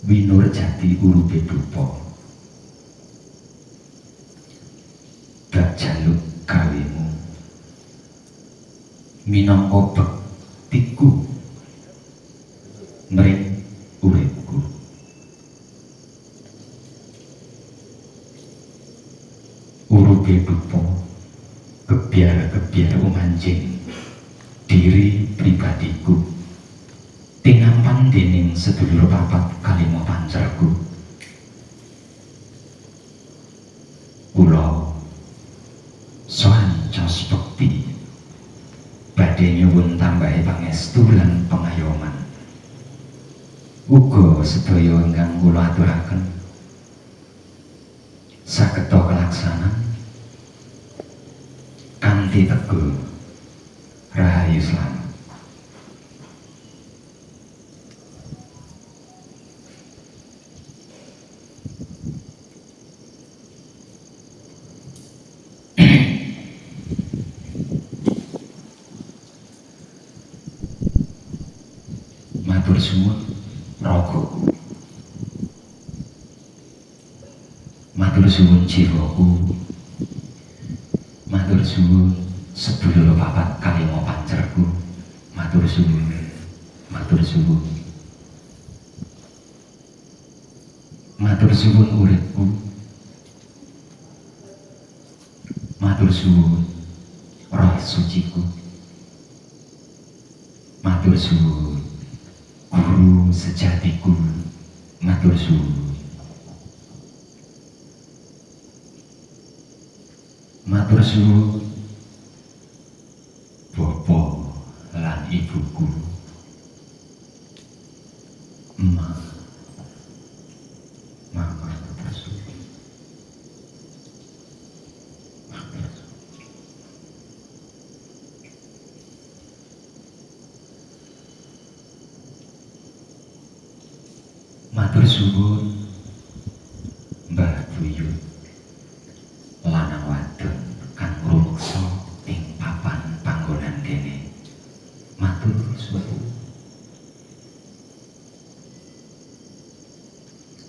winur jati urupe dupa bab jaluk gawemu minangka bektiku mring uripku. Urupe dupa kebiar-kebiar umanjing diri pribadiku tinampan dening sedulur papat kalima pancerku. Kula sancos bekti badhe nyuwun tambahi pangestu lan pengayoman. Uga sedaya ingkang kula aturaken sageta kelaksanan kanthi teguh rahayu slamet. Matur suwun ragaku, matur suwun jiwaku, matur suwun sedulur papat kalima pancerku, matur suwun, matur suwun, matur suwun uripku, matur suwun roh suciku, matur suwun guru sejatiku, matur suwun, matur suwun bapa lan ibuku, emak, mama, matur suwun, matur suwun. Matur suwun Mbah Buyut lanang wadon kang rumeksa ing papan panggonan kene, matur suwun.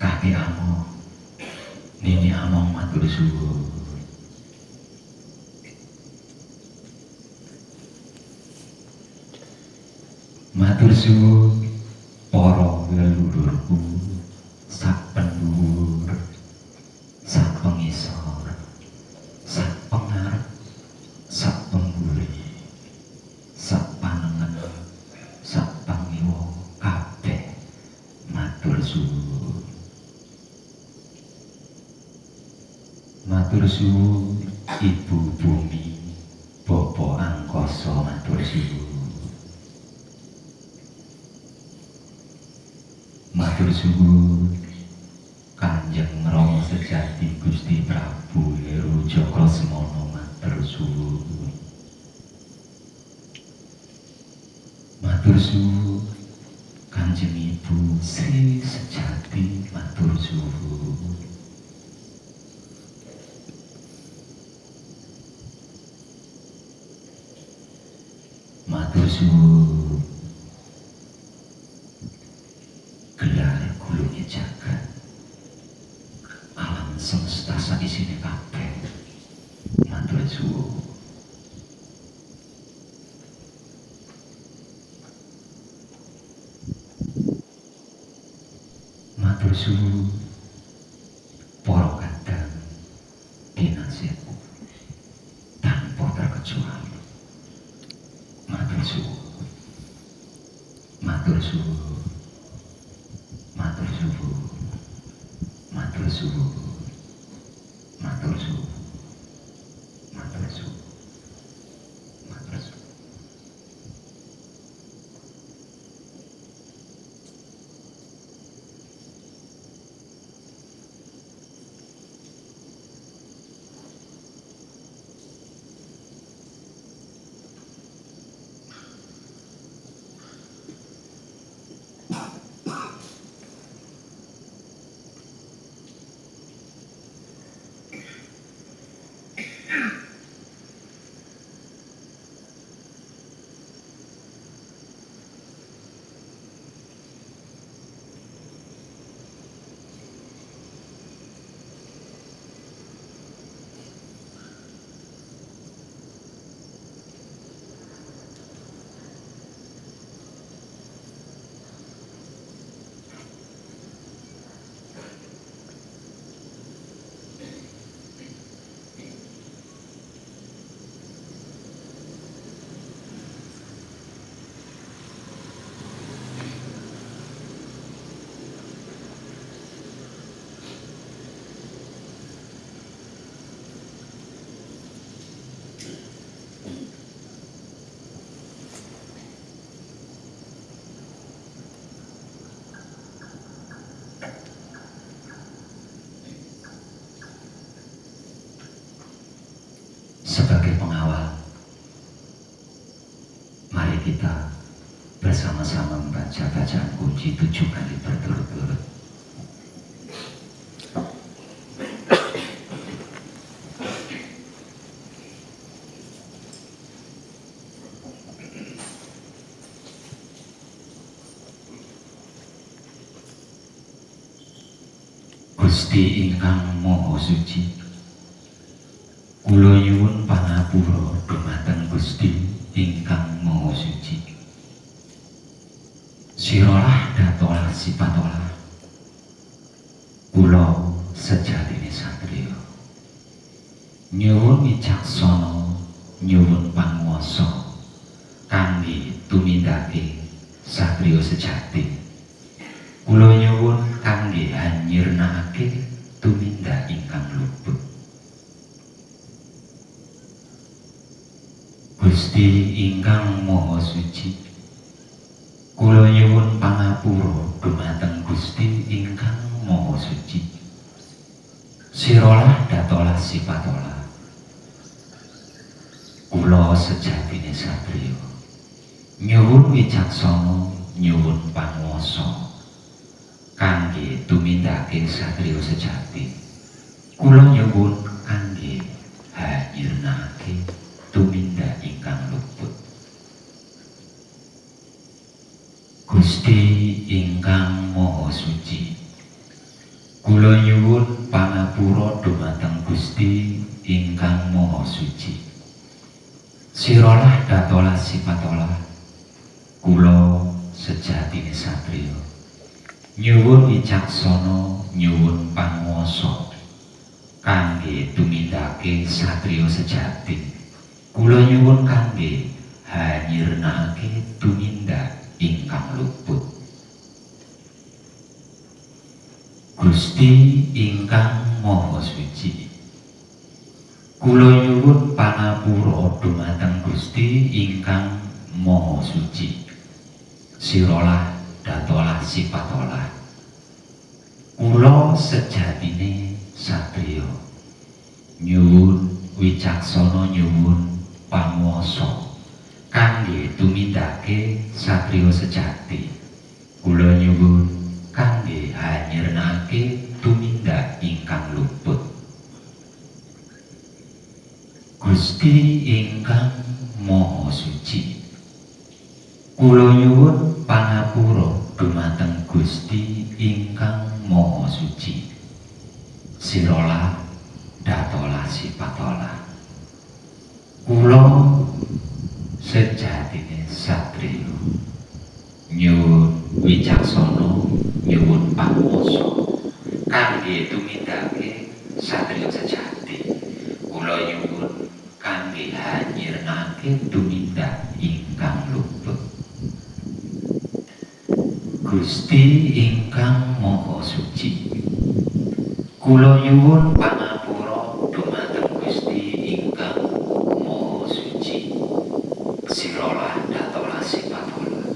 Kakek Among, Nini Among, matur suwun. Matur suwun para leluhurku sak pendhuwur, sak pengisor, sak pengarep, sak pengguri, sak panengen, sak pangiwa kabeh, matur suwun. Matur suwun Ibu Bumi, Bapa Angkasa, matur suwun. Matur suwun Kanjeng Rama Sejati Gusti Prabu Heru Cakrasmana, matur suwun. Matur suwun Kanjeng Ibu Sri Sejati, matur suwun. Matur suwun gelar gulune jagat alam semesta sakisine kabeh, matur suwun. Matur suwun para kadang dinasih tanpa terkecuali, matur suwun. Matur suwun, matur suwun, matur suwun, matur suwun, matur suwun, matur suwun. kita bersama-sama membaca bacaan kunci 7 kali berturut-turut. Gusti ingkang Maha Suci, kula nyuwun pangapura dumateng Gusti ingkang Maha Suci. Sirolah datolah sipatolah, kula sejatine satriya. Nyuwun wicaksana, nyuwun panguwasa kangge tumindake satriya sejati. Kula nyuwun kangge anyirnakake tumindak ingkang luput. Gusti ingkang Maha Suci, kula nyuwun pangapura dumateng Gusti ingkang Maha Suci. Sirolah datolah sipatolah, kula sejatine satriya. Nyuwun wicaksana, nyuwun panguwasa kangge tumindake satriya sejati. Kula nyuwun kangge hanyirnake tumindak ingkang luput. Gusti ingkang Maha Suci, kula nyuwun pangapura dumateng Gusti ingkang Maha Suci. Sirolah datolah sipatolah, kula sejatine satriya. Nyuwun wicaksana, nyuwun panguwasa kangge tumindake satriya sejati. Kula nyuwun kangge hanyirnake tumindak ingkang luput. Gusti ingkang Maha Suci, kula nyuwun pangapura dumateng Gusti ingkang Maha Suci. Sirolah datolah sipatolah, kula sejatine satriya. Nyuwun wicaksana, nyuwun panguwasa kangge tumindake satriya sejati. Kula nyuwun kangge hanyirnake tumindak ingkang luput. Gusti ingkang Maha Suci, kula nyuwun pangapura dumateng Gusti ingkang Maha Suci. Sirolah datolah sipatolah, kula sejatine satriya. Nyuwun wicaksana, nyuwun panguwasa kangge tumindake satriya sejati. Kula nyuwun kangge hanyirnake tumindak ingkang luput. Gusti ingkang Maha Suci, kula nyuwun pangapura dumateng Gusti ingkang Maha Suci. Sirolah datolah sipatolah,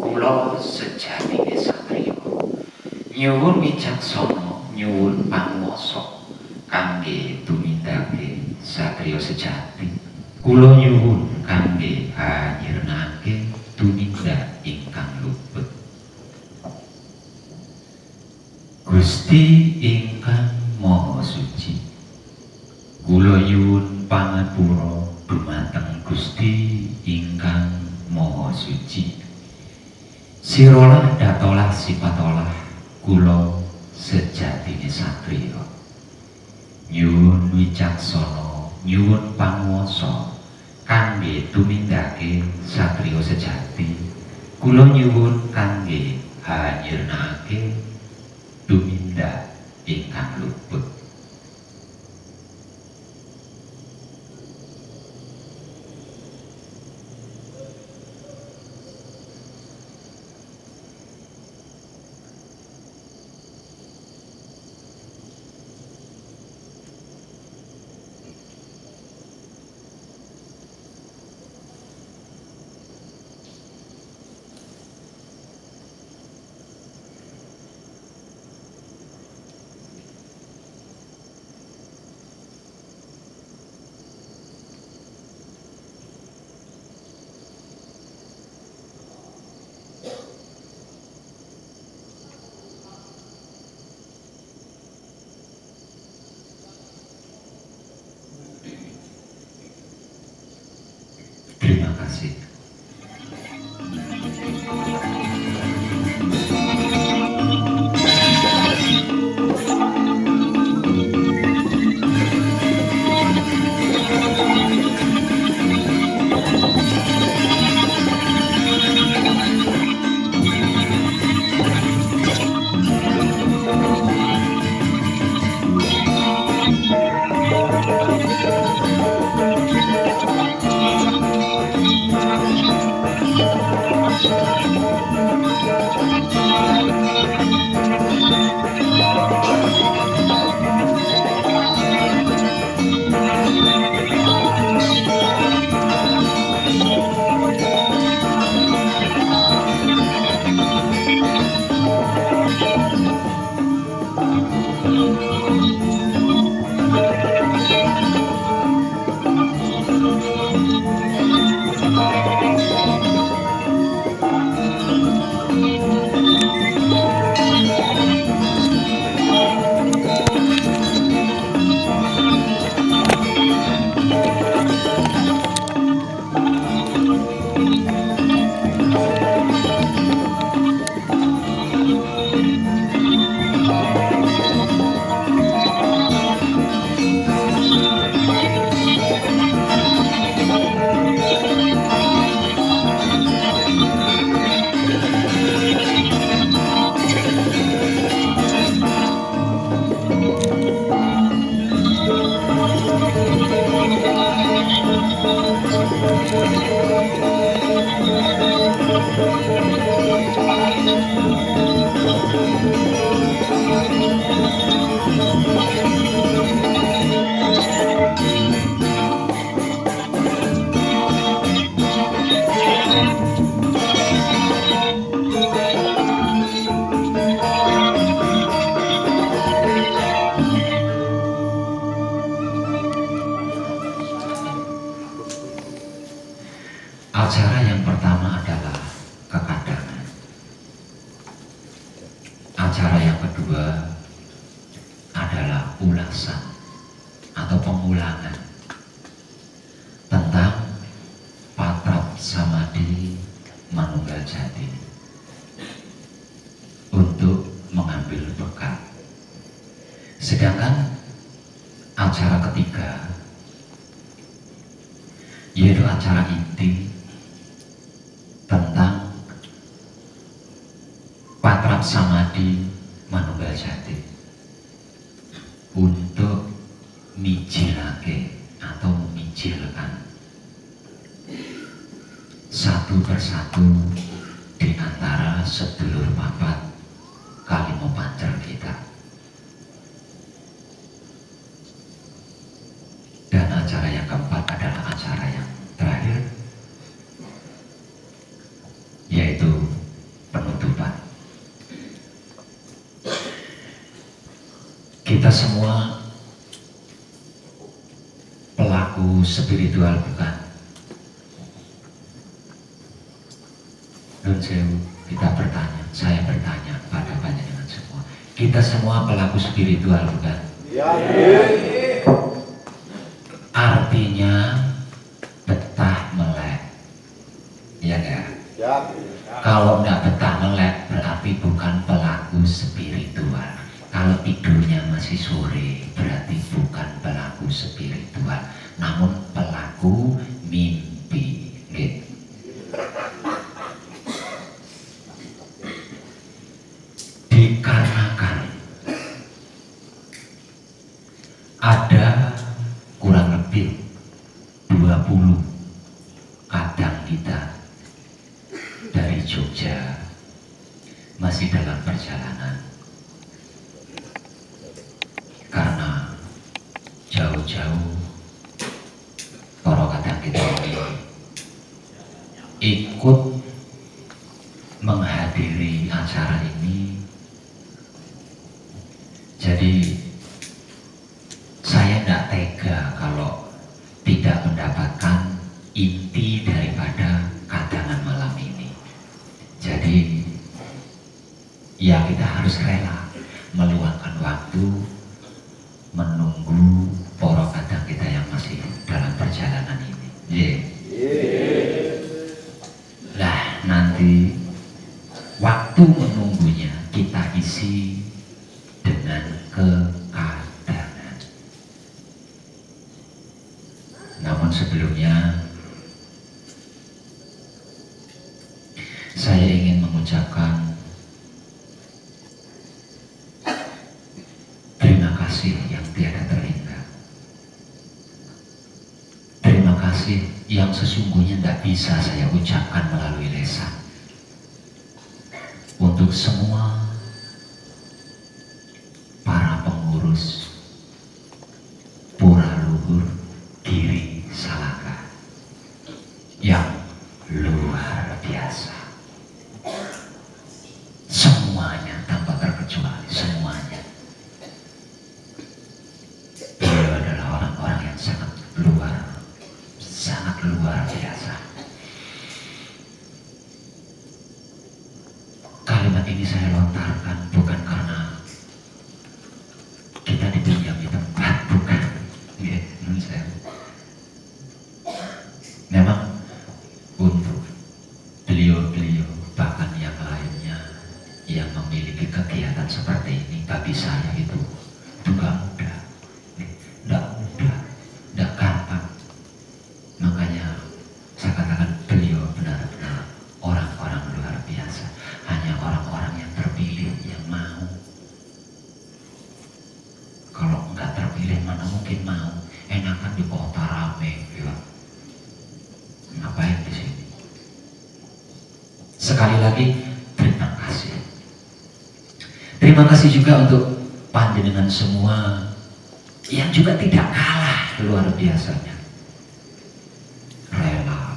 kula sejatine satriya. Nyuwun wicaksana, nyuwun panguwasa kangge tumindake satriya sejati. Kula nyuwun kangge hanyirnake tumindak ingkang luput. Gusti ingkang Maha Suci, kula nyuwun pangapura dumateng Gusti ingkang Maha Suci. Sirolah datolah sipatolah, kula sejatine satriya. Nyuwun wicaksana, nyuwun panguwasa kangge tumindake satriya sejati. Kula nyuwun kangge hanyirnake tumindak ingkang luput. kasih. Acara yang pertama adalah kekadangan. Acara yang kedua adalah ulasan atau pengulangan tentang Patrap Samadhi Manunggal Jati untuk mengambil bekal. Sedangkan acara ketiga yaitu acara inti tentang Patrap Samadhi Manunggal Jati untuk mijilake atau memijilkan satu persatu di antara sedulur papat kalimo pancer kita. Dan acara yang keempat adalah acara yang terakhir, yaitu penutupan. Kita semua pelaku spiritual, bukan? Nun sewu, kita bertanya, saya bertanya pada panjenengan semua. Kita semua pelaku spiritual, bukan? Ya. Artinya betah melek, ya enggak? Ya. Kalau enggak betah melek berarti bukan pelaku spiritual. Kalau tidurnya masih sore berarti bukan pelaku spiritual, namun pelaku mimpi. Gitu. Dikarenakan ada kurang lebih 20 kadang kita dari Jogja masih dalam perjalanan karena jauh-jauh para kadang kita ini ikut menghadiri acara ini. Jadi saya tidak tega kalau tidak mendapatkan inti daripada kadangan malam ini. Jadi ya kita harus rela meluangkan waktu menunggu para kadang kita yang masih dalam perjalanan ini. Yeah. dengan keadaan. Namun sebelumnya saya ingin mengucapkan terima kasih yang tiada terhingga. Terima kasih yang sesungguhnya tidak bisa saya ucapkan melalui lisan. Untuk semua para pengurus Pura Luhur Giri Salaka yang luar biasa. Semuanya tanpa terkecuali, semuanya. Beliau adalah orang-orang yang sangat luar biasa. Kalimat ini saya lontarkan bukan karena kita dipinjam di tempat, bukan. Memang untuk beliau-beliau bahkan yang lainnya yang memiliki kegiatan seperti ini, bagi saya itu gak mudah, gak gampang. Makanya saya katakan beliau benar-benar orang-orang luar biasa. Hanya orang-orang yang terpilih yang mau. Kalau nggak terpilih mana mungkin mau. Enakan di kota rame, ya. Ngapain di sini? Sekali lagi terima kasih. Terima kasih juga untuk panjenengan semua yang juga tidak kalah luar biasanya. Rela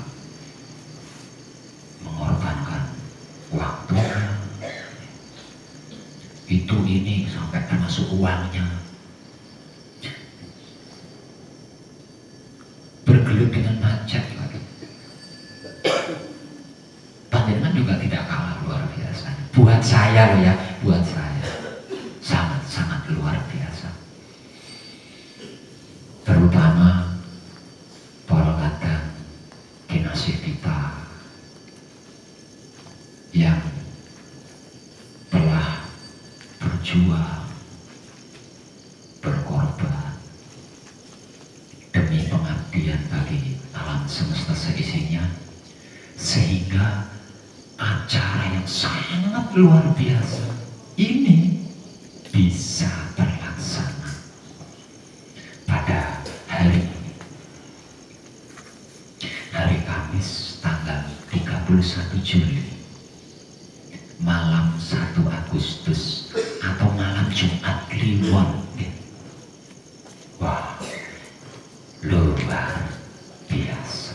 mengorbankan waktunya, itu ini sampai termasuk uangnya, bergelut dengan macet lagi. Panjenengan juga tidak kalah luar biasa. Buat saya loh ya, buat saya sangat-sangat luar biasa. Terutama para ladang kinasih kita yang telah berjuang, berkorban demi pengabdian bagi alam semesta seisinya, sehingga acara yang sangat luar biasa ini bisa terlaksana pada hari ini, hari Kamis tanggal 31 Juli, malam 1 Agustus atau malam Jumat Kliwon. Wah, luar biasa.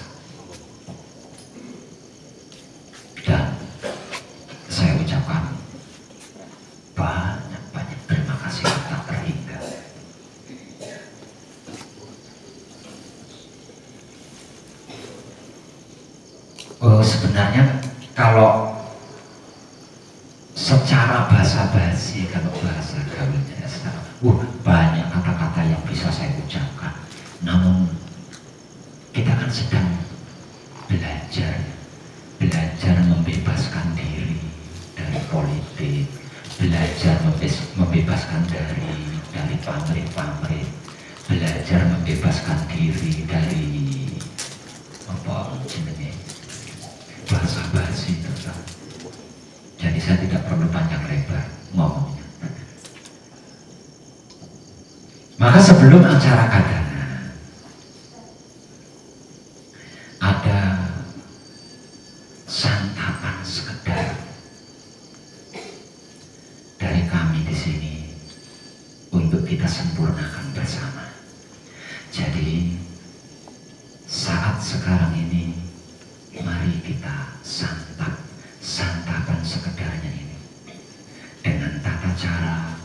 Dan saya ucapkan banyak terima kasih tak terhingga. Sebenarnya kalau secara basa-basi, kalau bahasa gaulnya banyak kata-kata yang bisa saya ucapkan. Namun kita kan sedang belajar membebaskan diri dari politik, belajar membebaskan dari pamrih-pamrih, belajar membebaskan diri dari apa jenisnya basa-basi itu. Jadi saya tidak perlu panjang lebar ngomongnya. Maka sebelum acara kadana ada santapan sekedar dari kami di sini untuk kita sempurnakan bersama. Jadi saat sekarang ini mari kita santapan sekedarnya ini dengan tata cara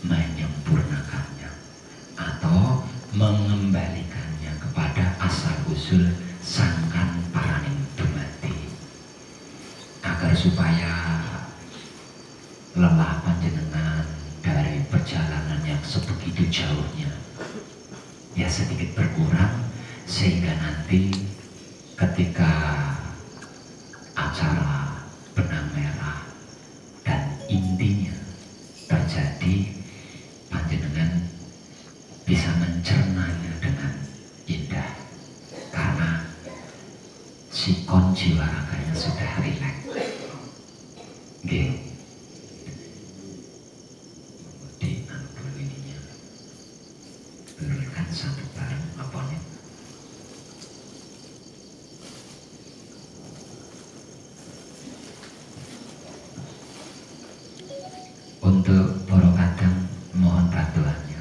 menyempurnakannya atau mengembalikannya kepada asal usul sangkan paraning dumadi, agar supaya lelah panjenengan dari perjalanan yang sebegitu jauhnya ya sedikit berkurang, sehingga nanti ketika acara benang merah dan intinya terjadi, jiwa raganya sudah rileks. Nggih. Di anu ininya. Berikan satu barang apa nih? Untuk para kadang mohon bantuannya.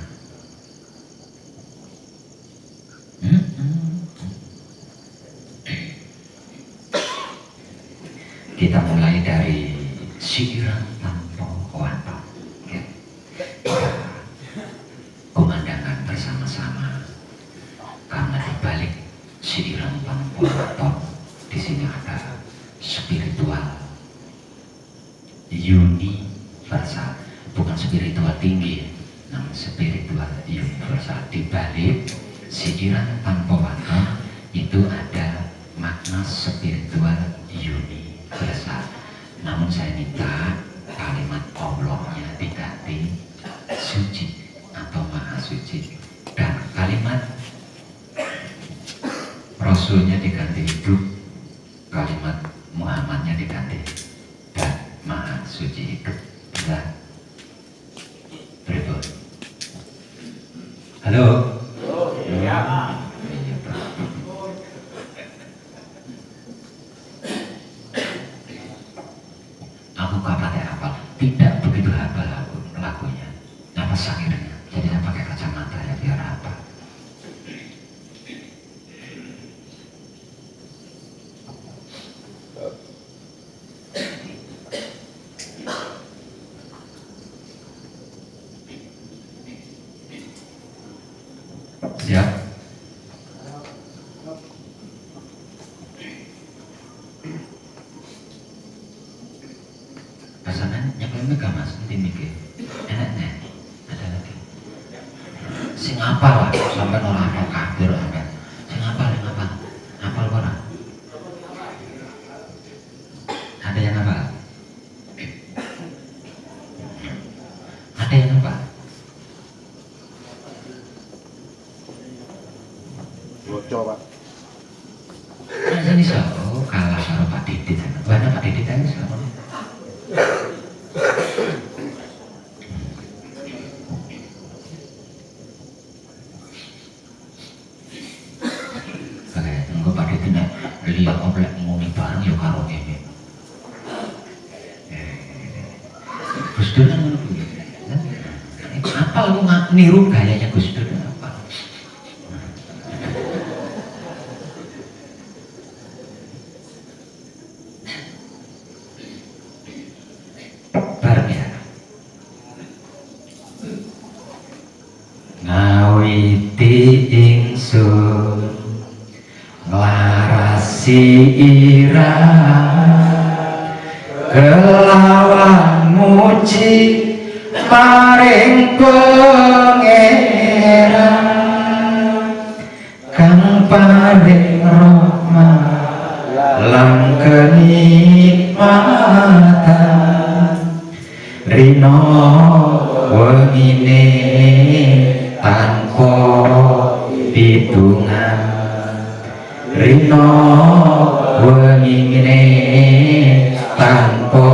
Kita mulai dari siiran tanpa wanto. Kumandangan bersama-sama karena di balik siiran tanpa wanto di sini ada spiritual universal, bukan spiritual tinggi, namun spiritual universal. Di balik siiran tanpa wanto itu ada makna spiritual universal. Namun saya minta kalimat Allahnya diganti suci atau maha suci, dan kalimat Rasulnya diganti hidup, kalimat Muhammadnya diganti dan maha suci hidup. Bisa? Berikut. Halo. Iya. Iya, Pak. Aku gak pakai hafal, tidak begitu hafal aku lagunya, apa sakitnya, jadi saya pakai kacamata ya biar hafal. Siap? Pasangan nyampe megah mas, nanti mikir enaknya ada lagi sing apal lah, sampai orang apal kafir sampai sing apal yang apal orang ada yang apal, ada yang apal. Bocor Pak. Nah, ini so, kalah sama Pak Didit. Mana Pak Didit aja sama. Oke, tunggu Pak Didit nek lihat oblek ngomong bareng yuk karo ini. Gus Dur kan ngono kuwi. Apa lu niru gayanya Gus Dur apa? Bareng ya. Ngawiti ingsun nglarasi irah kelawan muji maring pangeran kang paring rahmat lan kenikmatan rina wengine tanpa pitungan rina wengine tanpa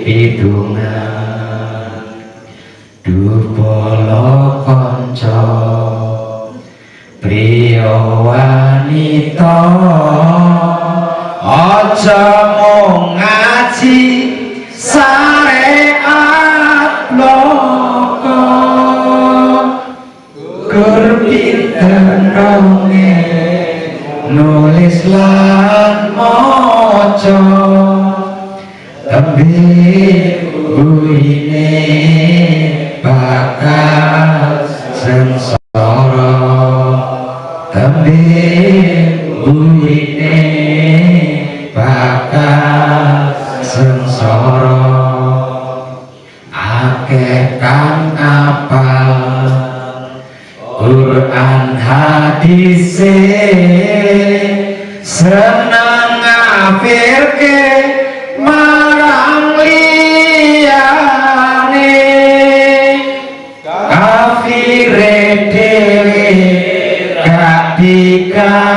pitungan dupala kanca priya wanita aja mung ngaji syariat loko gur pinter nulis lan maca tembe burine bakal sengsara tembe burine bakal sengsara akeh kang apal Quran hadise seneng ngafirke marang liyane kafire dhewe gak dikateke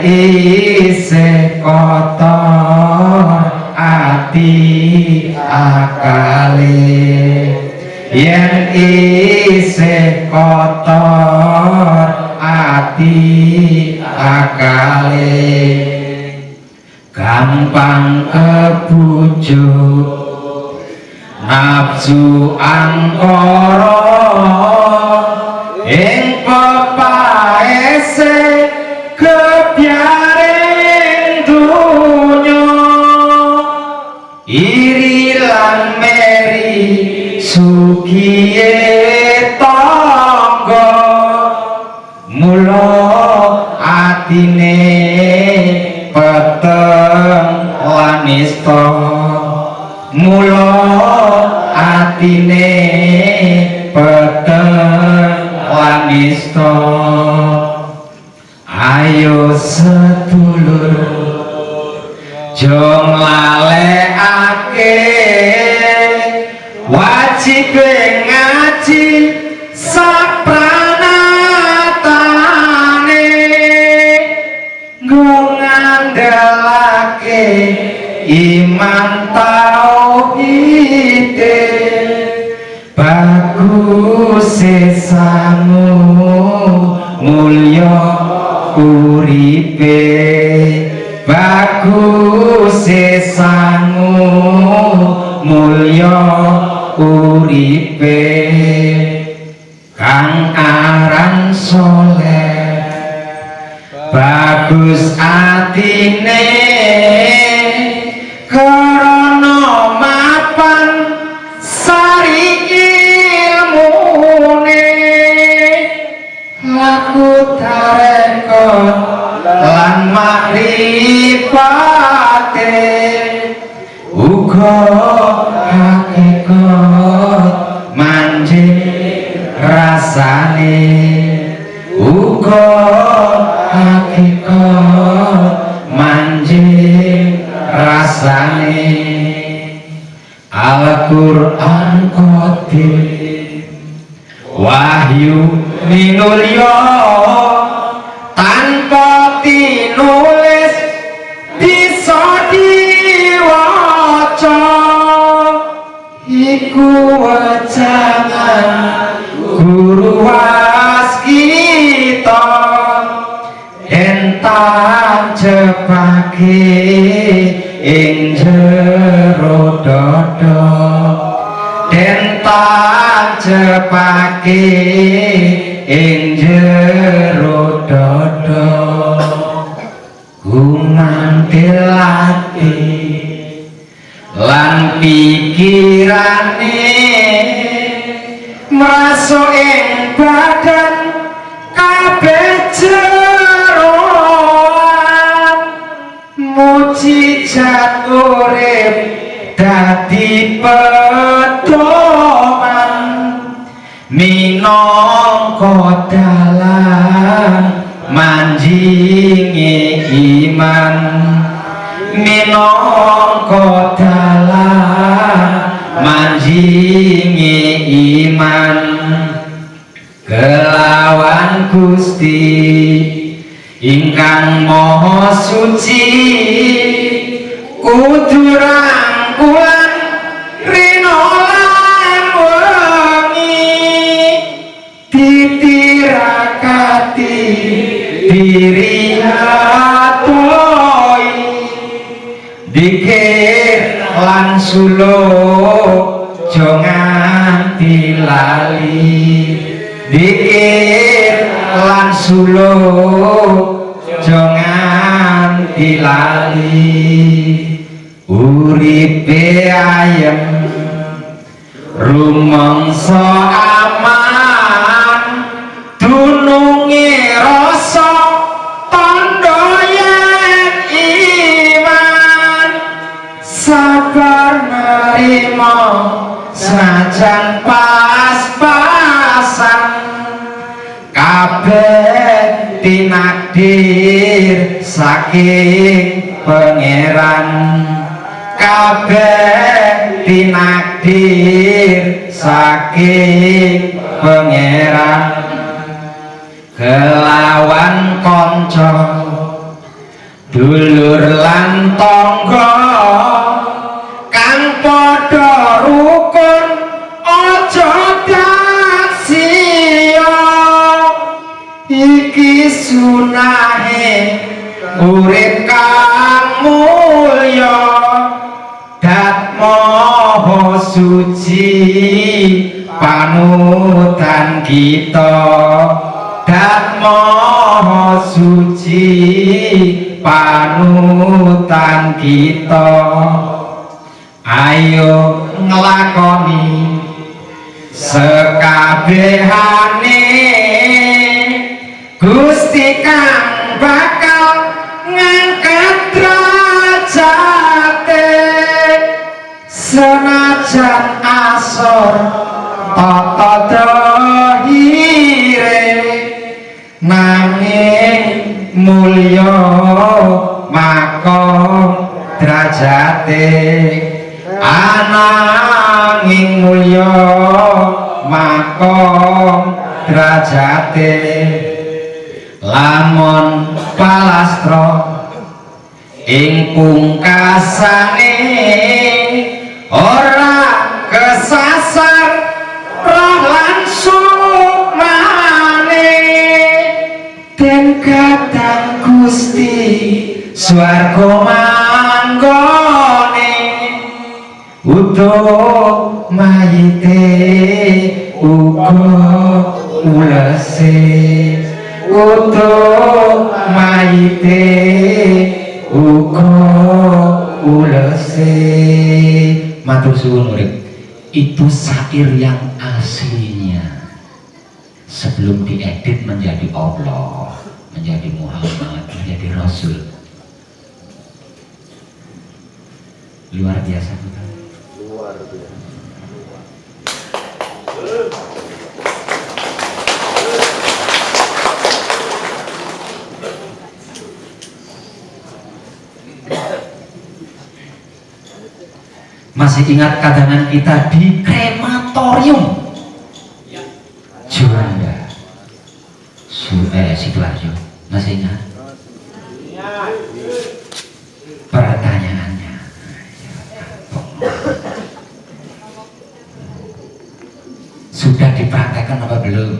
isih kotor ati akale, yen isih kotor ati akale, gampang kebujuk nafsu angkara ing pepaese kebyaring dunya, iri lan meri sugiye tangga, mula atine peteng lan nista, mula atine peteng lan nista. Ayo sedulur jong lalekake wajib ngaji sapranatane, nggo ngandalake iman tauhide, bagus sesamu mulya uripe, bagus sesamu mulya uripe, kang aran soleh bagus atine krana mapan sari ilmune, laku tarekon lan makrifate, uga hakikat manjing rasane, uga hakikat manjing rasane. Al-Qur'an Qadim wahyu minulya tanpa tinulis bisa diwaca, iku wejangan guru waskita, entar jepake ing jero dada, entar jepake ing jero dada, gumantil ati lan pikirane masuk ing badan kabeh jeroan, mujizat urip dadi pedoman, minangka dalan manjinge iman, minangka dalan manjinge iman, kelawan Gusti ingkang maha suci kudu rangkulan rina lan wengi, ditirakati diri atoi, dikir lan suluk jangan lali, dikir lan suluk jangan lali, uripe ayem rumangsa aman, dununge rasa tandha yen iman, sabar nerima sajan pas-pasan, kabeh tinakdir saking pangeran, kabeh tinakdir saking pangeran, kelawan kanca dulur lan tangga kang padha rukun aja dasya iki sunahe urip kang mulya dat maha suci panutan kita dat maha suci panutan kita ayo nglakoni sekabehane Gusti kang bakal ngangkat derajate senajan asor tata dohire nanging mulya makom derajate ananging mulya makom derajate lamun palastra ing pungkasane ora kesasar roh lan sukmane den kadang Gusti swarga manggone utuh mayite uga ulese utuh mayite uga ulese. Matur suwun urip itu syair yang aslinya sebelum diedit menjadi Allah, menjadi Muhammad, menjadi Rasul. Luar biasa bukan? Luar biasa. Masih ingat kadangan kita di krematorium Juanda Sidoarjo? Masih ingat? Pertanyaannya sudah dipraktekkan apa belum?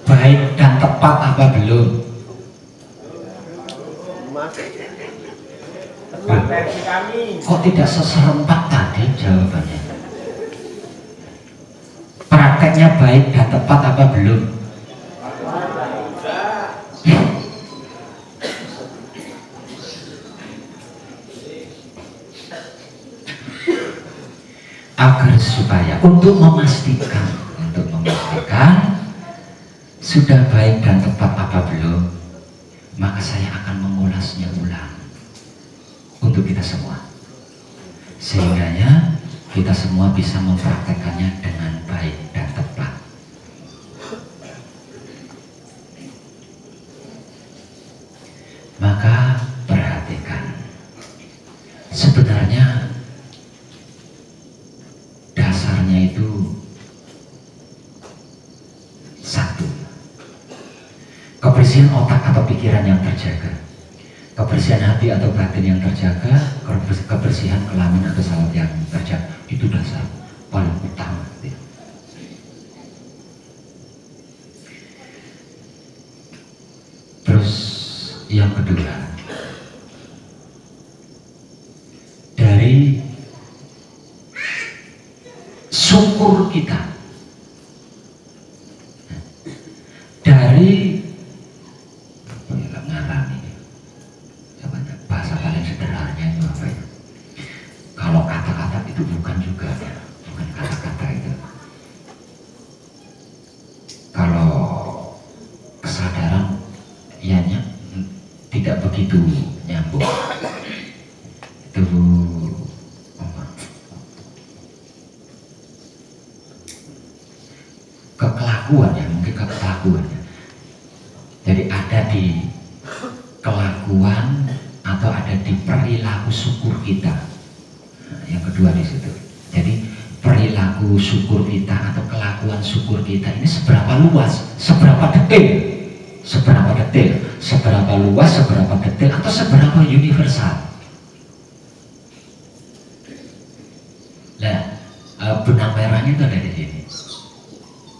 Baik dan tepat apa belum? Kok tidak seserempak tadi jawabannya? Prakteknya baik dan tepat apa belum? Agar supaya untuk memastikan sudah baik dan tepat apa belum, maka saya akan mengulasnya ulang untuk kita semua, sehingga kita semua bisa mempraktekannya dengan baik dan tepat. Maka perhatikan, sebenarnya dasarnya itu satu, kebersihan otak atau pikiran yang terjaga, kebersihan hati atau batin yang terjaga, kebersihan kelamin atau salawat yang terjaga. Itu dasar paling utama. Terus yang kedua, dari syukur kita, dari bahasa paling sederhananya itu apa ya? Kalau kata-kata itu bukan juga ya, bukan kata-kata itu. Kalau kesadaran ianya tidak begitu nyambung. Itu kekelakuan ya, mungkin kekelakuan ya. Jadi ada di kelakuan atau ada di perilaku syukur kita. Nah, yang kedua di situ. Jadi perilaku syukur kita atau kelakuan syukur kita ini seberapa luas, seberapa detail Seberapa detail, seberapa luas, seberapa detail, atau seberapa universal. Nah, benang merahnya itu ada di sini.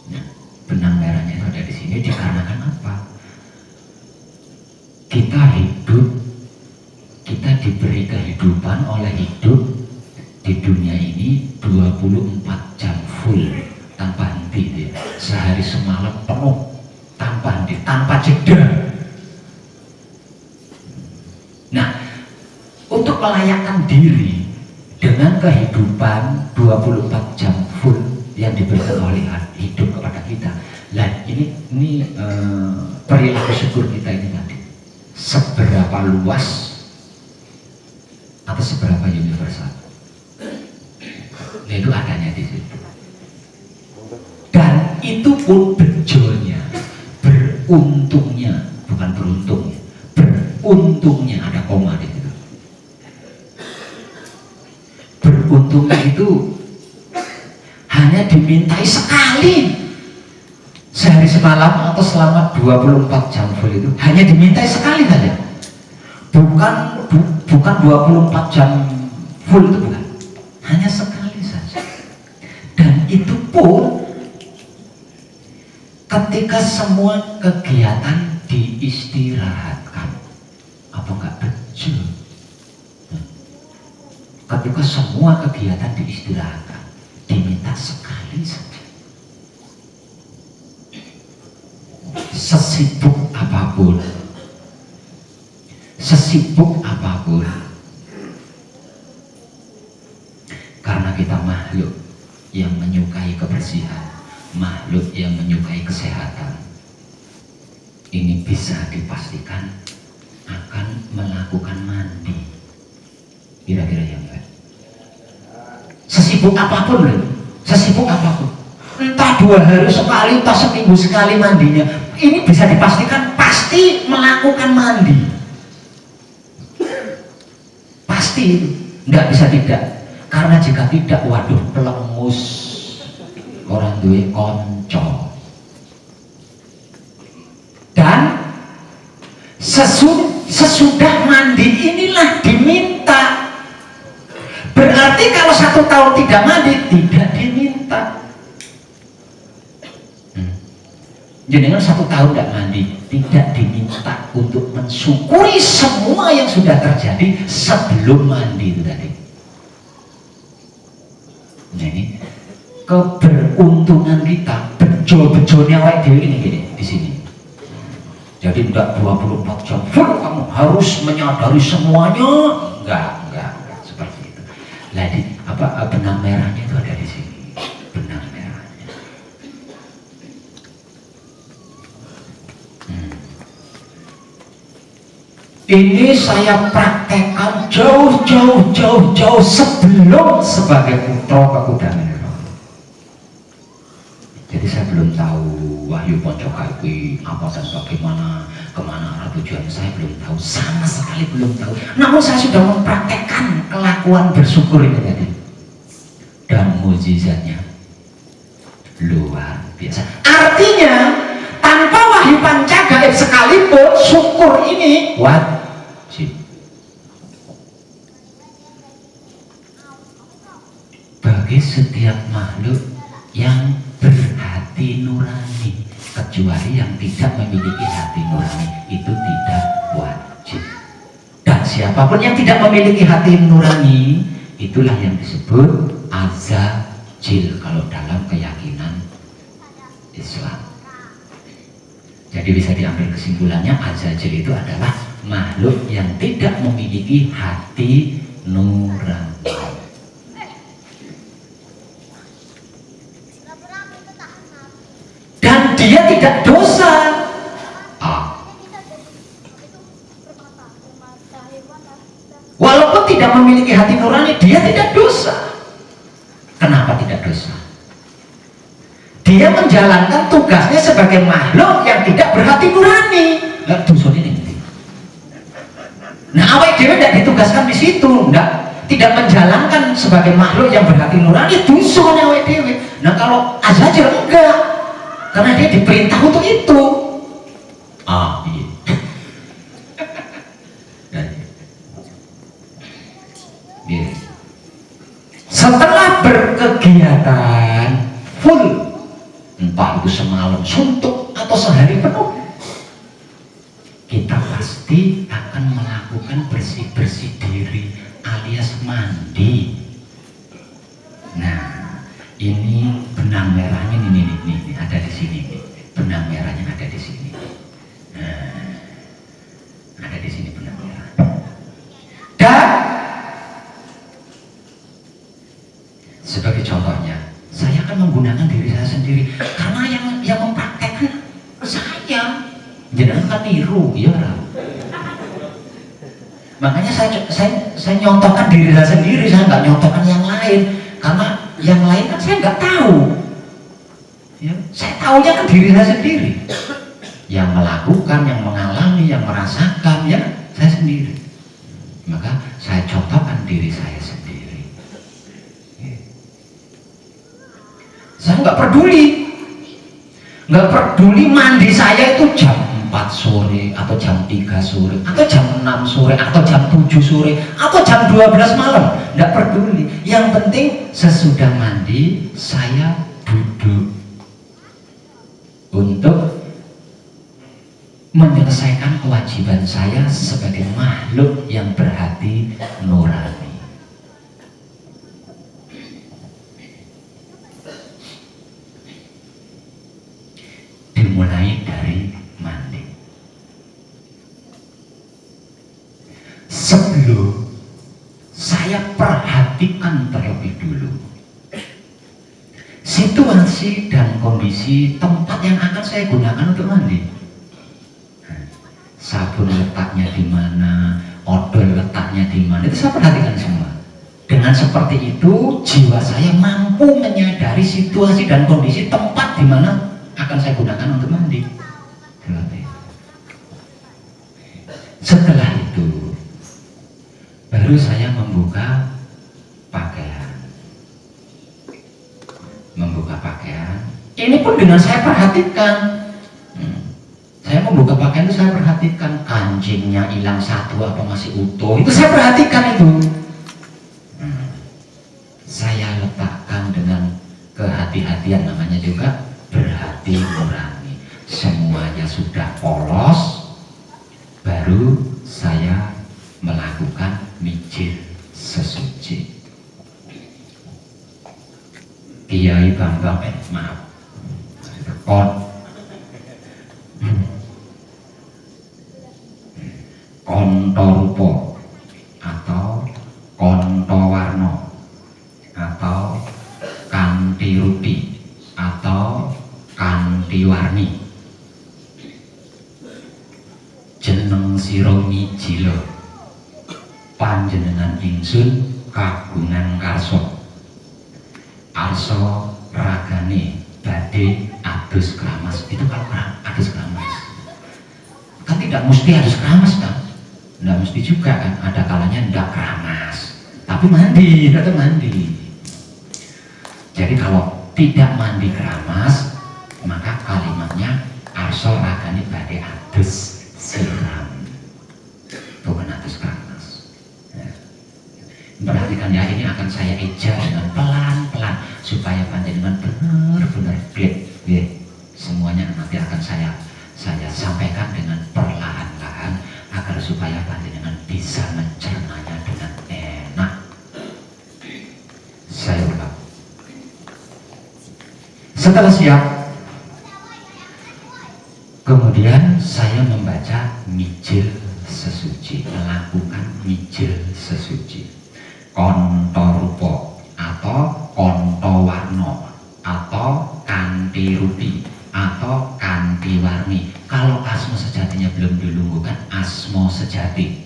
Nah, benang merahnya itu ada di sini dikarenakan apa? Kita hidup, kita diberi kehidupan oleh hidup di dunia ini 24 jam full tanpa henti, ya. Sehari semalam penuh tanpa henti, tanpa jeda. Nah, untuk melayakkan diri dengan kehidupan 24 jam full yang diberikan oleh hidup kepada kita, lah ini perilaku syukur kita ini tadi, seberapa luas atau seberapa universal. Nah, itu adanya di situ. Dan itu pun bejonya, beruntungnya, bukan beruntungnya, beruntungnya, ada koma di situ. Beruntungnya itu hanya dimintai sekali sehari semalam atau selama 24 jam full, itu hanya dimintai sekali saja. Bukan 24 jam full, itu bukan, hanya sekali saja. Dan itu pun ketika semua kegiatan diistirahatkan. Apa enggak betul? Ketika semua kegiatan diistirahatkan, diminta sekali saja. Sesibuk apapun, karena kita makhluk yang menyukai kebersihan, makhluk yang menyukai kesehatan, ini bisa dipastikan akan melakukan mandi. Kira-kira yang enggak. Sesibuk apapun, entah 2 hari sekali, entah seminggu sekali mandinya, ini bisa dipastikan pasti melakukan mandi. Pasti itu, nggak bisa tidak. Karena jika tidak, waduh, pelengus orang duwe konco. Dan sesudah mandi inilah diminta. Berarti kalau 1 tahun tidak mandi, tidak diminta. Jenengan 1 tahun tidak mandi, tidak diminta untuk mensyukuri semua yang sudah terjadi sebelum mandi itu tadi. Nah, ini keberuntungan kita, bejo-bejonya awake dhewe ini gini di sini. Jadi enggak 24 jam full kamu harus menyadari semuanya, enggak seperti itu. Lah benang merahnya itu ada di sini. Benang merahnya. Ini saya praktekkan jauh sebelum sebagai putra Pakudanganiro. Jadi saya belum tahu Wahyu Poncoka itu apa dan bagaimana, kemana arah tujuan, saya belum tahu, sama sekali belum tahu. Namun saya sudah mempraktekkan kelakuan bersyukur ini tadi, dan mukjizatnya luar biasa. Artinya tanpa wahyu pancagaib sekalipun, syukur ini wajib. Bagi setiap makhluk yang berhati nurani, kecuali yang tidak memiliki hati nurani, itu tidak wajib. Dan siapapun yang tidak memiliki hati nurani, itulah yang disebut azajil kalau dalam keyakinan Islam. Jadi bisa diambil kesimpulannya, azajil itu adalah makhluk yang tidak memiliki hati nurani. Dan dia tidak dosa. Walaupun tidak memiliki hati nurani, dia tidak dosa. Kenapa tidak dosa? Dia menjalankan tugasnya sebagai makhluk yang tidak berhati nurani. Lah dosa ini. Nah, awake dhewe tidak ditugaskan di situ, tidak menjalankan sebagai makhluk yang berhati nurani, dosanya awake dhewe. Nah, kalau azajil enggak, karena dia diperintah untuk itu. iya. Iya. Setelah berkegiatan full, entah itu semalam suntuk atau sehari penuh, kita pasti akan melakukan bersih-bersih diri alias mandi. Nah, ini benang merahnya ini ada di sini nih. Benang merahnya ada di sini. Nah, ada di sini benang merah. Dan sebagai contohnya, saya akan menggunakan diri saya sendiri karena yang mempraktekkan saya. Jangan kan niru, ya lah. Makanya saya nyontohkan diri saya sendiri, saya nggak nyontohkan yang lain karena yang lain kan saya nggak tahu. Ya, saya tahunya kan diri saya sendiri. Yang melakukan, yang mengalami, yang merasakan, ya saya sendiri. Maka saya contohkan diri saya sendiri. Saya nggak peduli mandi saya itu jam 4 sore atau jam 3 sore atau jam 6 sore atau jam 7 sore atau jam 12 malam, nggak peduli. Yang penting sesudah mandi saya duduk untuk menyelesaikan kewajiban saya sebagai makhluk yang berhati nurani. Dimulai dari mandi. Sebelum saya perhatikan terlebih dulu situasi dan kondisi tempat yang akan saya gunakan untuk mandi. Sabun letaknya di mana, odol letaknya di mana, itu saya perhatikan semua. Dengan seperti itu, jiwa saya mampu menyadari situasi dan kondisi tempat di mana akan saya gunakan untuk mandi. Setelah itu, baru saya membuka pakaian. Ini pun dengan saya perhatikan. Saya membuka pakaian itu saya perhatikan kancingnya hilang satu apa masih utuh, itu saya perhatikan itu. Saya letakkan dengan kehati-hatian, namanya juga berhati nurani. Semuanya sudah polos, baru saya melakukan mijil sesuci. Kiai Bambang, maaf, Kontorupo atau Kontowarno atau Kantirupi atau Kantiwarni, jeneng sira mijila panjenengan ingsun kagungan karso arso ragane badhe adus kramas. Itu kalau adus kramas kan tidak mesti adus kramas kan, tidak mesti juga kan, ada kalanya tidak keramas tapi mandi, tetap mandi. Jadi kalau tidak mandi keramas, maka kalimatnya arso ragane badhe adus siram, bukan adus keramas. Perhatikan ya, ini akan saya eja dengan pelan-pelan supaya panjenengan benar-benar klik, ya. Semuanya nanti akan saya sampaikan dengan perlahan-lahan agar supaya panjenengan bisa mencernanya dengan enak. Saya ulang. Setelah siap, kemudian saya membaca mijil sesuci, melakukan mijil sesuci. Kontorupo atau Kontowarno atau Kantirupi atau Kantiwarni. Kalau asma sejatinya belum dilungguhkan, asma sejati.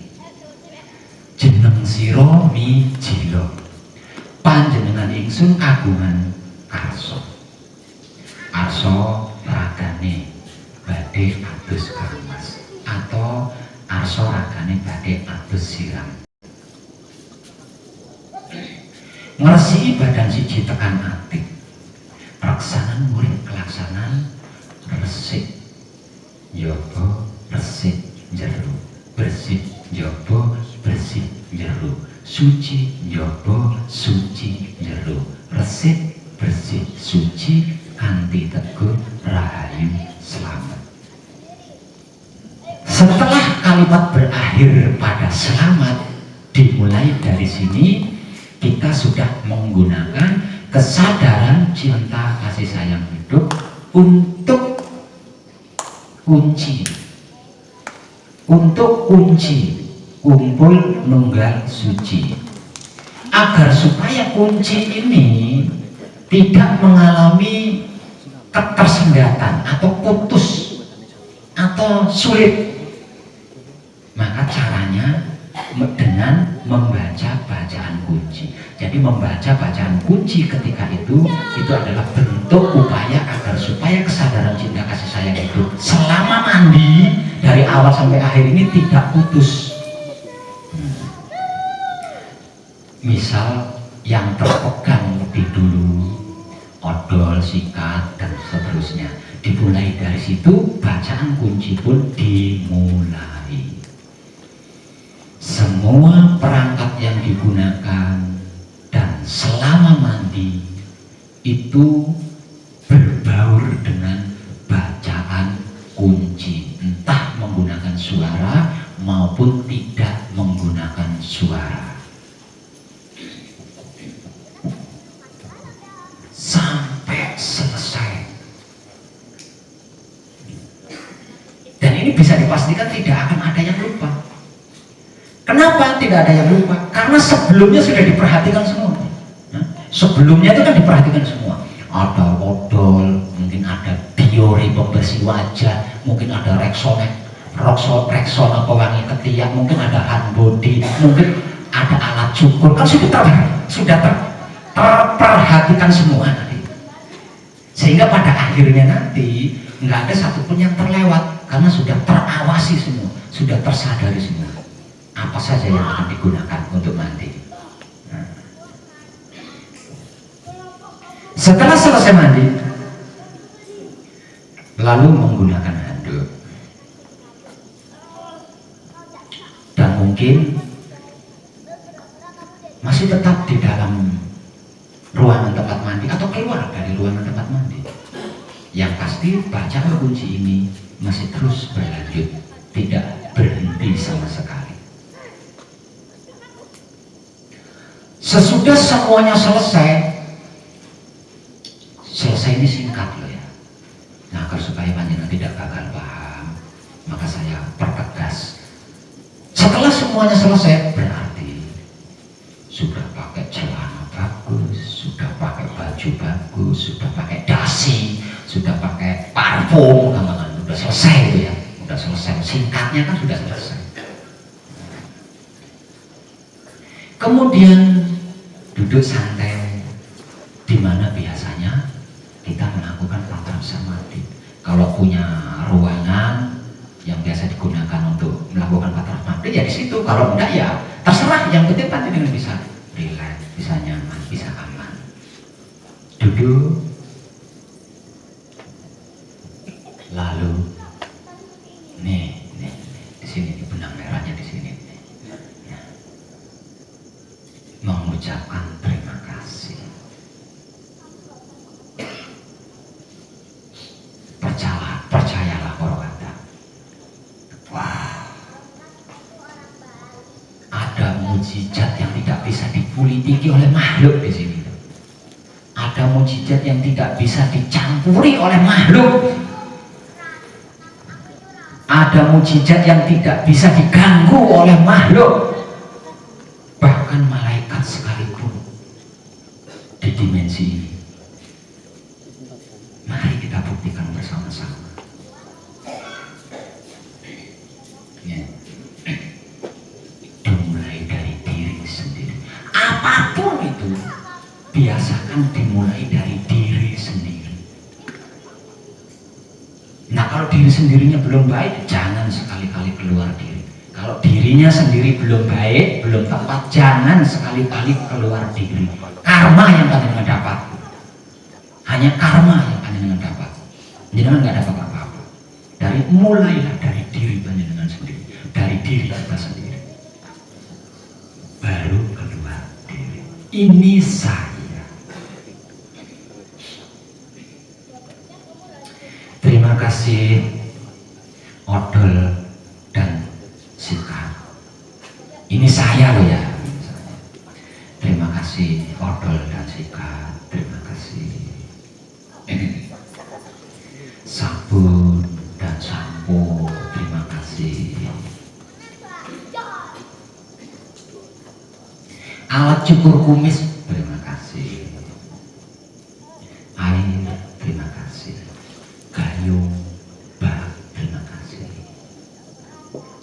Jeneng sira mijila panjenengan ingsun kagungan karso arso ragane badhe adus keramas atau arso ragane badhe adus siram. Ngresiki badan siji tekan ati, reksanan murid kelaksanan resik yoga suci njaba suci njero, resik bersih suci kanthi teguh rahayu selamat. Setelah kalimat berakhir pada selamat, dimulai dari sini kita sudah menggunakan kesadaran cinta kasih sayang hidup untuk kunci kumpul nunggal suci, agar supaya kunci ini tidak mengalami ketersenggatan atau putus atau sulit. Maka caranya dengan membaca bacaan kunci. Jadi membaca bacaan kunci ketika itu adalah bentuk upaya agar supaya kesadaran cinta kasih sayang itu selama mandi dari awal sampai akhir ini tidak putus. Misal yang terpegang lebih dulu, odol, sikat, dan seterusnya, dimulai dari situ, bacaan kunci pun dimulai. Semua perangkat yang digunakan dan selama mandi itu berbaur dengan bacaan kunci, entah menggunakan suara maupun tidak menggunakan suara. Sampai selesai. Dan ini bisa dipastikan tidak akan ada yang lupa. Kenapa tidak ada yang lupa? Karena sebelumnya sudah diperhatikan semua. Sebelumnya itu kan diperhatikan semua. Ada odol, mungkin ada biore pembersih wajah, mungkin ada Rexona pewangi ketiak, mungkin ada hand body, mungkin ada alat cukur. Kan sudah terperhatikan semua nanti. Sehingga pada akhirnya nanti nggak ada satupun yang terlewat karena sudah terawasi semua, sudah tersadari semua apa saja yang akan digunakan untuk mandi. Nah. Setelah selesai mandi, lalu menggunakan handuk, dan mungkin masih tetap di dalam ruangan tempat mandi atau keluar dari ruangan tempat mandi. Yang pasti bacaan kunci ini masih terus berlanjut, tidak berhenti sama sekali. Sesudah semuanya selesai ini singkat loh ya. Nah, agar supaya panjenengan tidak gagal paham, maka saya pertegas. Setelah semuanya selesai, berarti sudah pakai celana bagus, sudah pakai baju bagus, sudah pakai dasi, sudah pakai parfum, gampangan sudah selesai itu ya, sudah selesai. Singkatnya kan sudah selesai. Kemudian duduk santai, di mana biasanya kita melakukan patra samadhi. Kalau punya ruangan yang biasa digunakan untuk melakukan patra samadhi ya di situ. Kalau enggak ya terserah. Yang penting panjenengan bisa rileks, bisa nyaman, bisa aman. Duduk, lalu nih di sini, di benang merahnya di sini. Mengucapkan terima kasih. Percayalah Korowata. Wah, ada mujizat yang tidak bisa dipolitiki oleh makhluk di sini. Ada mujizat yang tidak bisa dicampuri oleh makhluk. Ada mujizat yang tidak bisa diganggu oleh makhluk. Bahkan malaikat sekalipun di dimensi ini. Mari kita buktikan bersama-sama. Ya. Dimulai dari diri sendiri. Apapun itu, biasakan dimulai dari diri sendiri. Nah, kalau diri sendirinya belum baik, jangan sekali-kali keluar diri. Kalau dirinya sendiri belum baik, belum tepat, jangan sekali-kali keluar diri. Karma yang panjenengan dapat, hanya karma yang panjenengan dapat. Panjenengan nggak dapat apa-apa. Mulailah dari diri panjenengan sendiri, dari diri kita sendiri. Baru keluar. ini saya. Terima kasih Odol dan Sikar. Ini saya loh ya. Terima kasih Odol dan Sikar. Terima kasih sabun dan sampo. Terima kasih alat cukur kumis. Terima kasih air. Terima kasih gayung bak. Terima kasih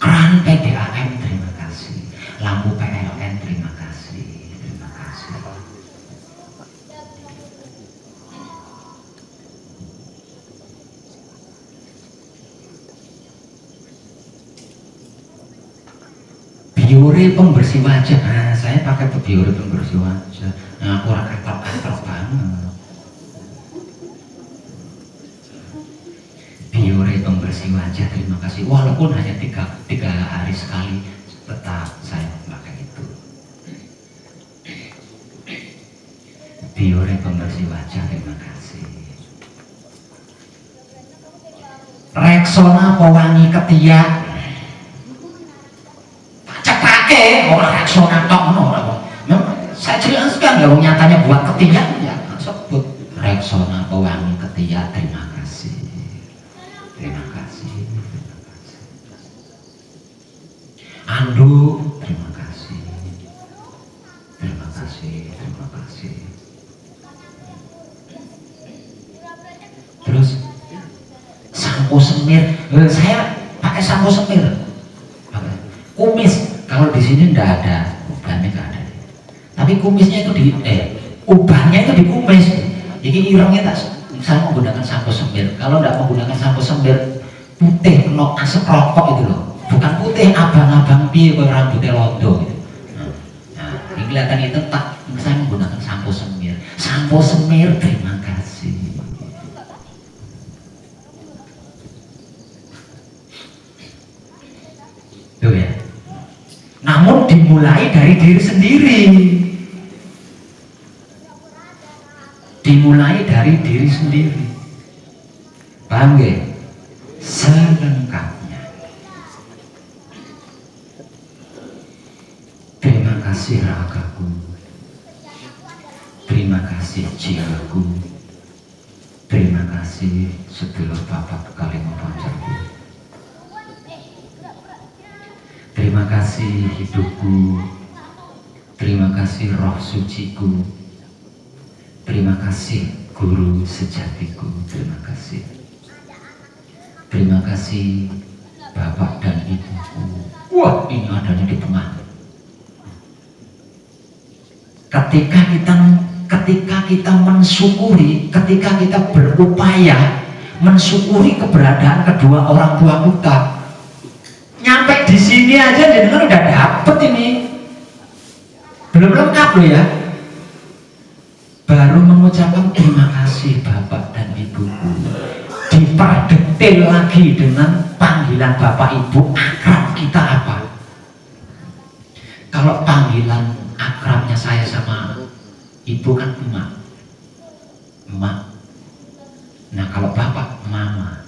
keran PDAM. Terima kasih lampu PLN. Terima kasih. Terima kasih. Biore pembersih wajah. Nah, saya pakai biore pembersih wajah. Nah, aku orang ketok banget. Biore pembersih wajah. Terima kasih. Walaupun hanya tiga hari sekali, tetap saya pakai itu. Biore pembersih wajah. Terima kasih. Rexona pewangi ketiak. Orang Rexona tok saya jelaskan ya, nyatanya buat ketiak ya sebut Rexona pewangi ketiak. Terima kasih. Terima kasih. Terima kasih. Anduk. Terima kasih. Terima kasih. Terima kasih. Terus sampo semir. Saya pakai sampo semir. Kumis. Kalau di sini enggak ada, ubahnya enggak ada. Tapi kumisnya itu ubahnya itu di kumis. Jadi irengnya saya menggunakan sampo semir. Kalau enggak menggunakan sampo semir, putih, kena asap rokok itu loh. Bukan putih abang-abang piye kok rambutnya londo gitu. Nah, ini kelihatan itu tak. Saya menggunakan sampo semir. Sampo semir. Terima kasih. Tuh ya. Namun dimulai dari diri sendiri. Dimulai dari diri sendiri. Paham gak? Selengkapnya. Terima kasih ragaku. Terima kasih jiwaku. Terima kasih sedulur bapak kalimat pancarku. Terima kasih hidupku. Terima kasih roh suciku. Terima kasih guru sejatiku. Terima kasih. Terima kasih bapak dan ibuku. Wah, ini adanya di tengah. Ketika kita mensyukuri, ketika kita berupaya mensyukuri keberadaan kedua orang tua kita, nyampe di sini aja jenengan udah dapet ini. Belum lengkap loh ya. Baru mengucapkan terima kasih bapak dan ibuku. Diperdetil lagi dengan panggilan bapak ibu. Akrab kita apa? Kalau panggilan akrabnya saya sama ibu kan emak. Emak. Nah kalau bapak mama.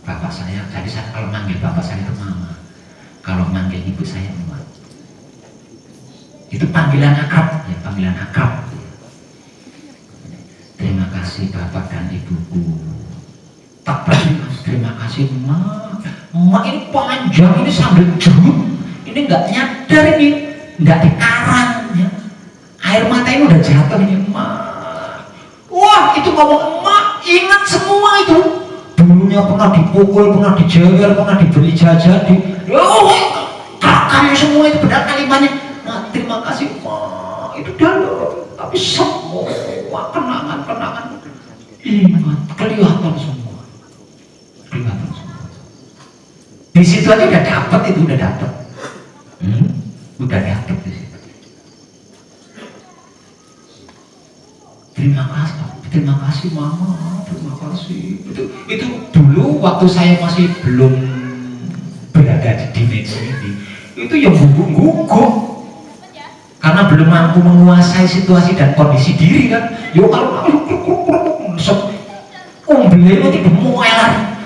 Bapak saya, jadi saya kalau manggil bapak saya itu mama. Kalau manggil ibu saya emak. Itu panggilan akrab, ya panggilan akrab. Terima kasih bapak dan ibuku. Tak pernah terima kasih emak. Emak ini panjang, ini sambil jeruk. Ini nggak nyadar ini, nggak dikarang. Ya. Air mata ini udah jatuh ini emak. Wah itu ngomong emak, ingat semua itu. Dulunya pernah dipukul, pernah dijewer, pernah dibeli jajan, kamu semua itu benar kalimatnya. Nah, terima kasih Pak, itu dalam, tapi semua kenangan ingat, kelihatan semua. Di situ aja udah dapet itu, udah dapet. Udah dapet di situ. Terima kasih mama, terima kasih. Itu dulu waktu saya masih belum berada di dimensi ini, itu yang gugup. karena belum mampu menguasai situasi dan kondisi diri kan. Yo kalau umbile itu muelar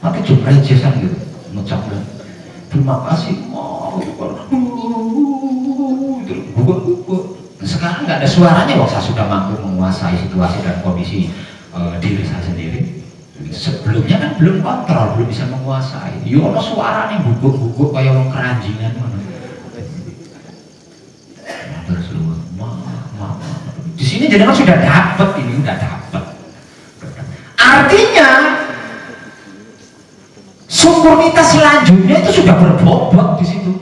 tapi juga rejesan gitu ngucap terima kasih sekarang nggak ada suaranya waktu saya sudah mampu menguasai situasi dan kondisi diri saya sendiri. Sebelumnya kan belum kontrol, belum bisa menguasai. Yo ono suaranya guguk-guguk kayak orang keranjingan terus lu di sini jenengan sudah dapat, ini udah dapat. Artinya syukur kita selanjutnya itu sudah berbobot di situ,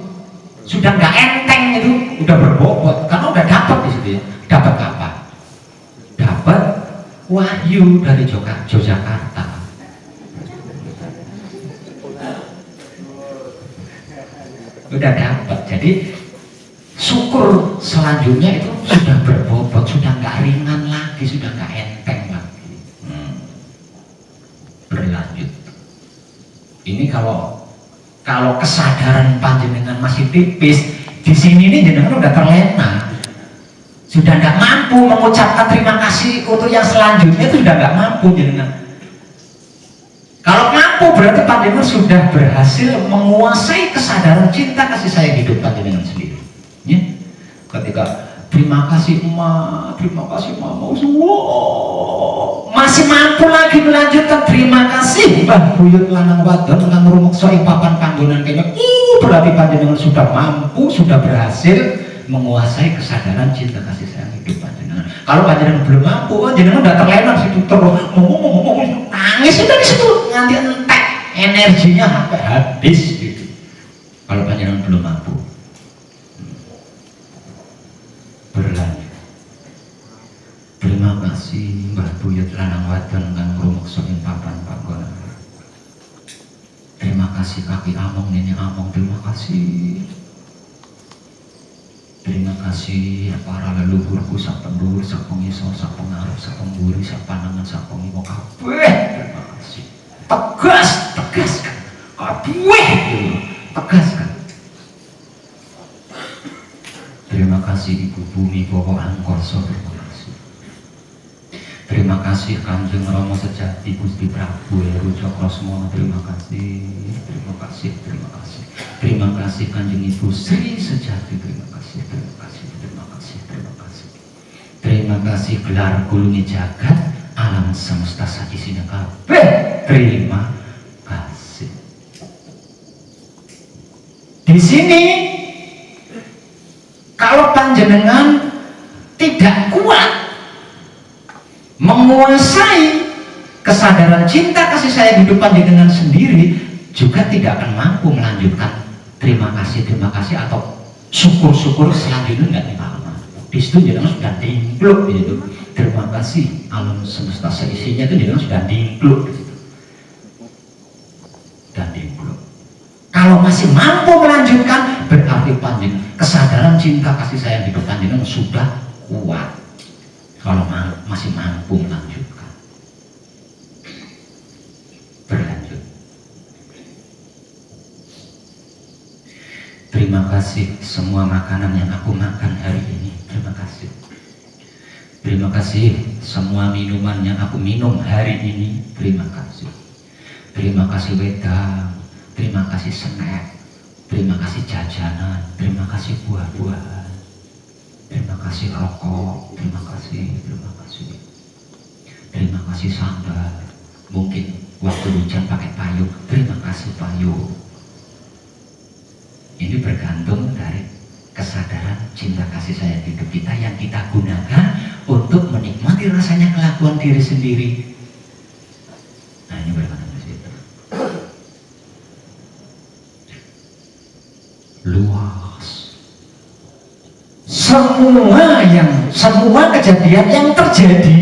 sudah nggak enteng itu, udah berbobot karena udah dapat di situ ya. Dapat apa? Dapat wahyu dari Yogyakarta. Udah dapat, jadi syukur selanjutnya itu sudah berbobot, sudah nggak ringan lagi, sudah nggak enteng lagi. Berlanjut. Ini kalau kesadaran panjenengan masih tipis, di sini nih jenengan udah terlena, sudah nggak mampu mengucapkan terima kasih untuk yang selanjutnya, itu sudah nggak mampu jenengan. Kalau mampu berarti panjenengan sudah berhasil menguasai kesadaran cinta kasih sayang hidup panjenengan sendiri. Ya? Ketika terima kasih emak, terima kasih mama, masih mampu lagi melanjutkan terima kasih Mbah Buyut lanang wadon kang ngrumeksa ing papan panggonan kene. Berarti panjenengan sudah mampu, sudah berhasil menguasai kesadaran cinta kasih sayang hidup panjenengan. Kalau panjenengan belum mampu, panjenengan udah terlena situ terus ngomong nangis itu di situ nganti entek, energinya sampai habis gitu. Kalau panjenengan belum mampu. Berlanjut. Terima kasih Mbah Buyut lanang wadon kang ngrumeksa ing papan panggonan. Terima kasih kaki among nenek among, terima kasih. Terima kasih para leluhurku sak pendur, sak pengisor, sak pengarep, sak pemburi, sak panangan, sak pengimo kabeh. Terima kasih. Tegaskan. Kabeh tegaskan. Terima kasih Ibu Bumi Bawa Angkorso, terima kasih. Terima kasih Kanjeng Rama Sejati Gusti Prabu Heru Cakrasmana, terima kasih. Terima kasih. Terima kasih Kanjeng Ibu Sri Sejati, terima kasih. Terima kasih gelar gulungi jagat alam semesta sajisina kabeh, terima kasih. Di sini kalau panjenengan tidak kuat menguasai kesadaran cinta kasih sayang hidup panjenengan sendiri, juga tidak akan mampu melanjutkan terima kasih atau syukur selanjutnya nggak mampu. Di situ jenengan sudah dimpluk gitu. Terima kasih alam semesta seisinya itu jenengan sudah dimpluk gitu. Dan dimpluk. Kalau masih mampu melanjutkan, berarti panjenengan kesadaran cinta kasih sayang hidup panjenengan sudah kuat. Kalau masih mampu melanjutkan. Berlanjut. Terima kasih semua makanan yang aku makan hari ini. Terima kasih. Terima kasih semua minuman yang aku minum hari ini. Terima kasih. Terima kasih wedang. Terima kasih snack. Terima kasih jajanan. Terima kasih buah-buahan. Terima kasih rokok. Terima kasih. Terima kasih sandal. Mungkin waktu hujan pakai payung. Terima kasih payung. Ini bergantung dari kesadaran cinta kasih sayang hidup kita yang kita gunakan untuk menikmati rasanya kelakuan diri sendiri. Nah, ini bergantung dari situ. Luas. Semua kejadian yang terjadi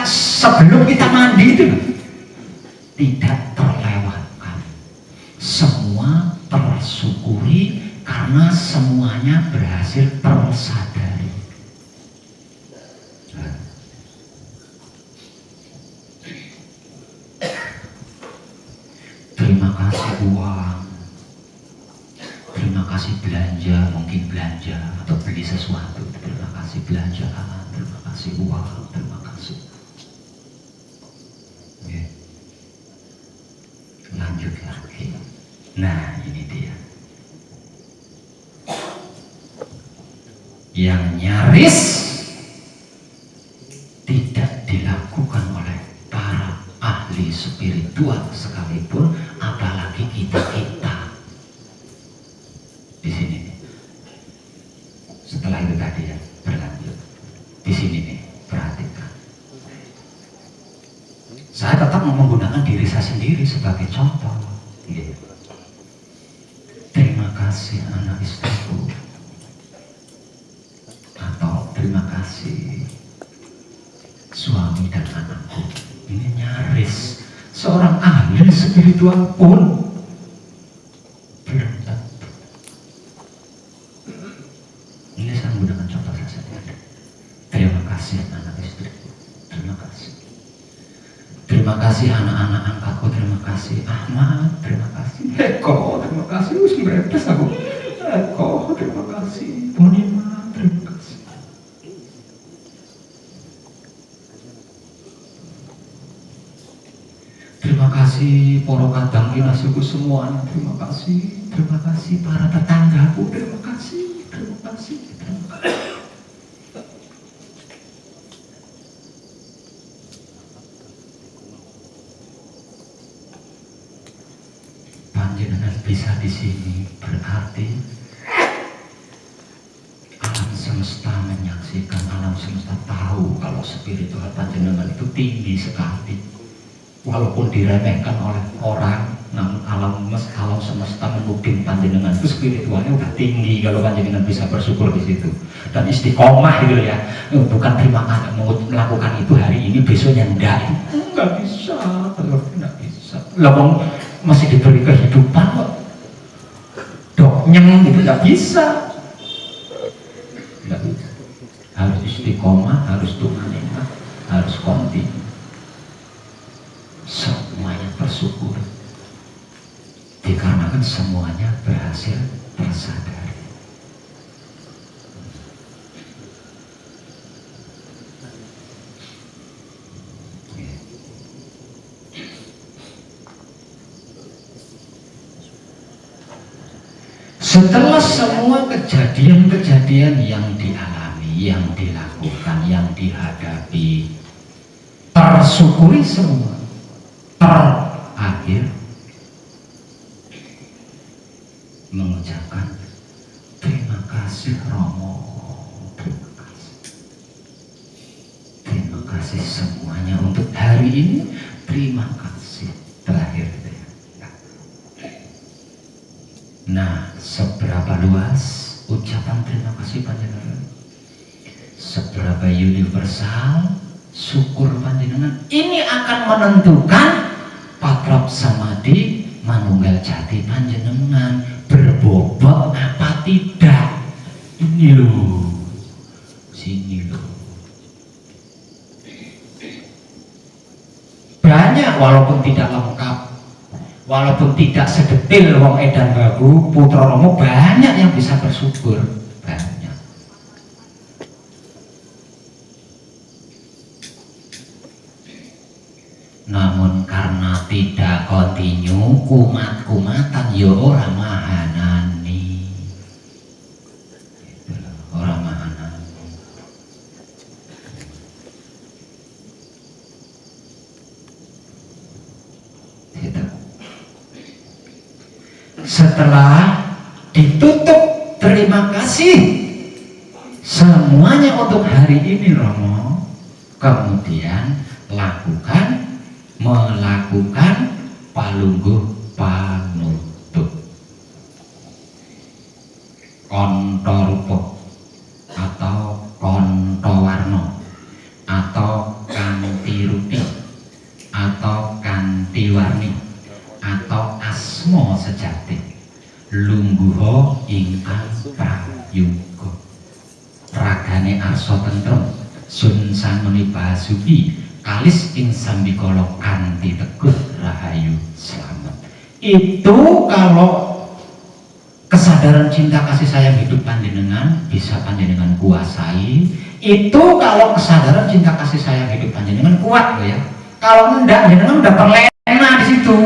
sebelum kita mandi itu tidak terlewatkan. Semua tersyukuri karena semuanya berhasil tersadari. Terima kasih uang, terima kasih belanja, mungkin belanja atau beli sesuatu. Terima kasih belanjaan, terima kasih uang, terima kasih. Oke. Lanjut lagi. Nah, ini dia. Yang nyaris tidak dilakukan oleh para ahli spiritual sekalipun, apalagi kita-kita. Di sini nih. Setelah itu tadi ya, berlanjut. Di sini nih, perhatikan. Saya tetap menggunakan diri saya sendiri sebagai contoh. Gitu. Terima kasih anak istriku. Atau terima kasih suami dan anakku. Ini nyaris seorang ahli spiritual pun belum tentu. Ini saya menggunakan contoh saya sendiri. Terima kasih anak istriku. Terima kasih. Terima kasih anak-anak angkatku. Terima kasih Ahmad. Terima kasih Eko. Terima kasih. Beres aku. Eko. Terima kasih Bunima. Terima kasih. Terima kasih para kadang kinasiku semuanya. Terima kasih. Terima kasih para tetanggaku. Terima kasih. Terima kasih. Terima kasih. Panjenengan bisa di sini berarti alam semesta menyaksikan, alam semesta tahu kalau spiritual panjenengan itu tinggi sekali. Walaupun diremehkan oleh orang, namun alam semesta menuding panjenengan itu spiritualnya udah tinggi kalau panjenengan bisa bersyukur di situ dan istiqomah gitu ya. Bukan terima kasih melakukan itu hari ini besoknya enggak bisa, enggak bisa. Lah masih diberi kehidupan kok doknyeng itu enggak bisa. Enggak bisa. Harus istiqomah, harus tumanina, harus kontinu. Semuanya bersyukur dikarenakan semuanya berhasil tersadari. Setelah semua kejadian-kejadian yang dialami, yang dilakukan, yang dihadapi, tersyukuri semua, terakhir mengucapkan terima kasih Romo, terima kasih semuanya untuk hari ini, terima kasih. Terakhir gitu ya. Nah, seberapa luas ucapan terima kasih panjenengan, seberapa universal syukur panjenengan, ini akan menentukan patrap samadhi manunggal jati panjenengan berbobot apa tidak. Ini loh, sini loh. Banyak walaupun tidak lengkap, walaupun tidak sedetil wong edan babu putra Romo, banyak yang bisa bersyukur. Banyak. Namun karena tidak kontinu, kumat-kumatan ya ora mahanani. Gitu loh, ora mahanani. Gitu. Setelah ditutup terima kasih semuanya untuk hari ini Romo, kemudian melakukan palungguh panutup kontorupo atau kontowarno atau kantiruti atau kantiwarni atau asmo sejati lungguho ingkang prayuga ragane arsa tentrem sun sanuni basuki kalis ing sambikala kanthi teguh rahayu slamet. Itu kalau kesadaran cinta kasih sayang hidup panjenengan bisa panjenengan kuasai. Itu kalau kesadaran cinta kasih sayang hidup panjenengan kuat ya. Kalau enggak, panjenengan udah terlena di situ.